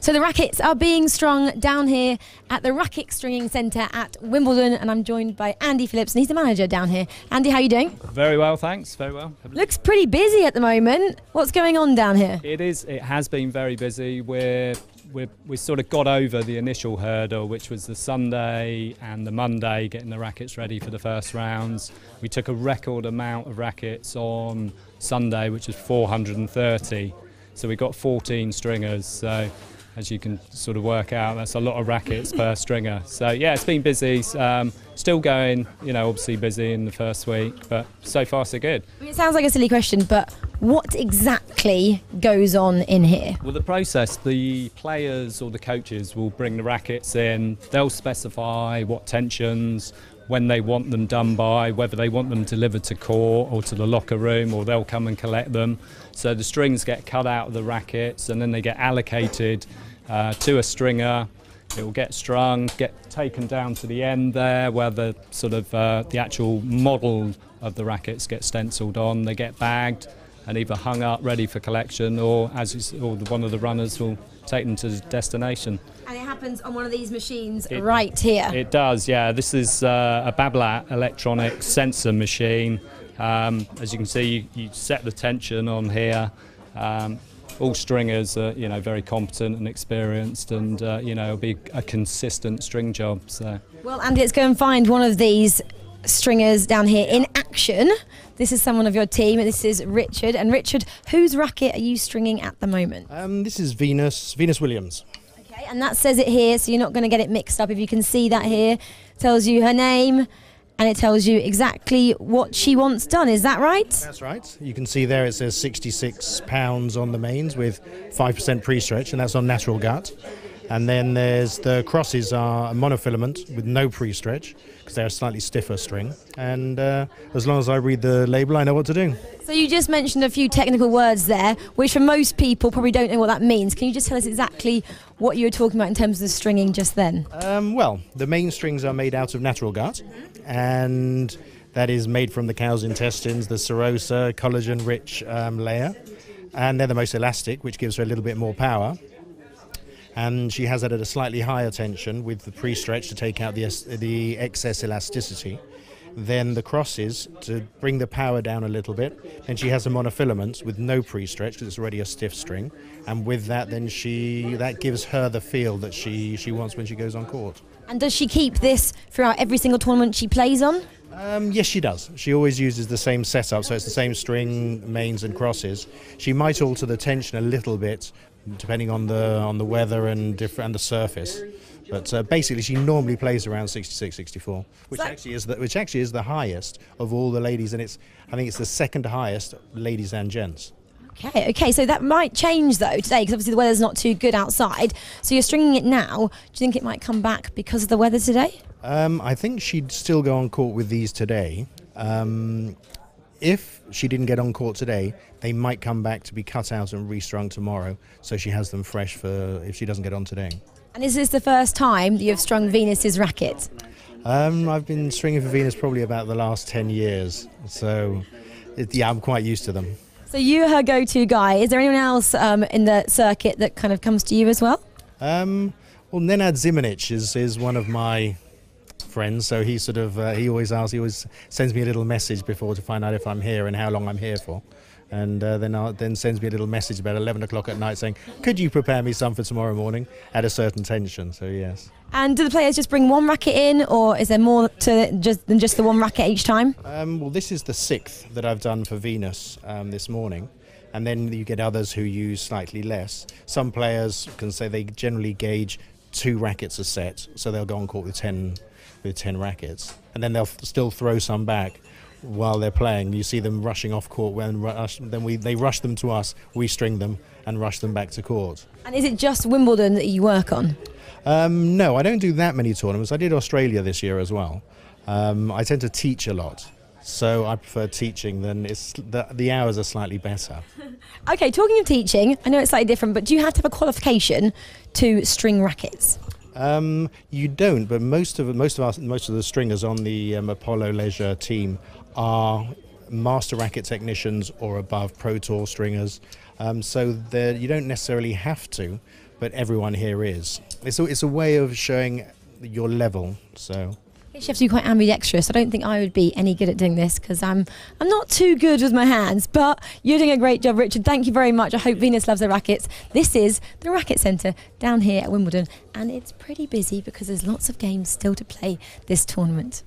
So the rackets are being strung down here at the Racket Stringing Centre at Wimbledon, and I'm joined by Andy Phillips, and he's the manager down here. Andy, how are you doing? Very well, thanks. Very well. Looks pretty busy at the moment. What's going on down here? It has been very busy. We sort of got over the initial hurdle, which was the Sunday and the Monday, getting the rackets ready for the first rounds. We took a record amount of rackets on Sunday, which was 430. So we got 14 stringers. So as you can sort of work out, that's a lot of rackets per stringer. So yeah, it's been busy. Still going, obviously busy in the first week, but so far so good. I mean, it sounds like a silly question, but what exactly goes on in here? Well, the process, the players or the coaches will bring the rackets in. They'll specify what tensions, when they want them done by, whether they want them delivered to court or to the locker room, or they'll come and collect them. So the strings get cut out of the rackets and then they get allocated to a stringer. It will get strung, get taken down to the end there where the sort of the actual model of the rackets get stenciled on. They get bagged and either hung up ready for collection, or one of the runners will take them to the destination. And it happens on one of these machines right here? It does, yeah. This is a Babolat electronic sensor machine. As you can see, you set the tension on here. All stringers are, very competent and experienced, and it'll be a consistent string job. So. Well, Andy, let's go and find one of these stringers down here in action. This is someone of your team. This is Richard. And Richard, whose racket are you stringing at the moment? This is Venus Williams. Okay, and that says it here, so you're not going to get it mixed up. If you can see that here, it tells you her name, and it tells you exactly what she wants done. Is that right? That's right. You can see there it says 66 pounds on the mains with 5% pre-stretch, and that's on natural gut. And then there's the crosses are a monofilament with no pre-stretch because they're a slightly stiffer string. And as long as I read the label, I know what to do. So you just mentioned a few technical words there, which for most people probably don't know what that means. Can you just tell us exactly what you were talking about in terms of the stringing just then? Well, the main strings are made out of natural gut, and that is made from the cow's intestines, the serosa, collagen-rich layer. And they're the most elastic, which gives her a little bit more power. And she has it at a slightly higher tension with the pre-stretch to take out the excess elasticity. Then the crosses to bring the power down a little bit. Then she has a monofilament with no pre-stretch because it's already a stiff string. And with that, then that gives her the feel that she wants when she goes on court. And does she keep this throughout every single tournament she plays on? Yes, she does. She always uses the same setup, so it's the same string, mains and crosses. She might alter the tension a little bit, depending on the weather and the surface. But basically, she normally plays around 66, 64, which actually is the highest of all the ladies, and I think it's the second highest, ladies and gents. Okay, so that might change though today, because obviously the weather's not too good outside. So you're stringing it now. Do you think it might come back because of the weather today? I think she'd still go on court with these today. If she didn't get on court today, they might come back to be cut out and restrung tomorrow, so she has them fresh for if she doesn't get on today. And is this the first time that you've strung Venus's racket? I've been stringing for Venus probably about the last 10 years, so I'm quite used to them. So you're her go-to guy. Is there anyone else in the circuit that kind of comes to you as well? Well, Nenad Zimonjic is one of my friends, so he he always sends me a little message before to find out if I'm here and how long I'm here for, and then sends me a little message about 11 o'clock at night saying, could you prepare me some for tomorrow morning at a certain tension? So yes. And do the players just bring one racket in, or is there more than just the one racket each time? Well, this is the 6th that I've done for Venus this morning, and then you get others who use slightly less. Some players can say they generally gauge 2 rackets a set, so they'll go on court with 10 rackets, and then they'll still throw some back while they're playing. You see them rushing off court, they rush them to us, we string them and rush them back to court. And is it just Wimbledon that you work on? No, I don't do that many tournaments. I did Australia this year as well. I tend to teach a lot, so I prefer teaching. The hours are slightly better. Okay, talking of teaching, I know it's slightly different, but do you have to have a qualification to string rackets? You don't, but most of the stringers on the Apollo Leisure team are master racket technicians or above Pro Tour stringers. So you don't necessarily have to, but everyone here is. It's a way of showing your level. So You have to be quite ambidextrous. I don't think I would be any good at doing this because I'm not too good with my hands. But you're doing a great job, Richard. Thank you very much. I hope Venus loves her rackets. This is the Racket Centre down here at Wimbledon, and it's pretty busy because there's lots of games still to play this tournament.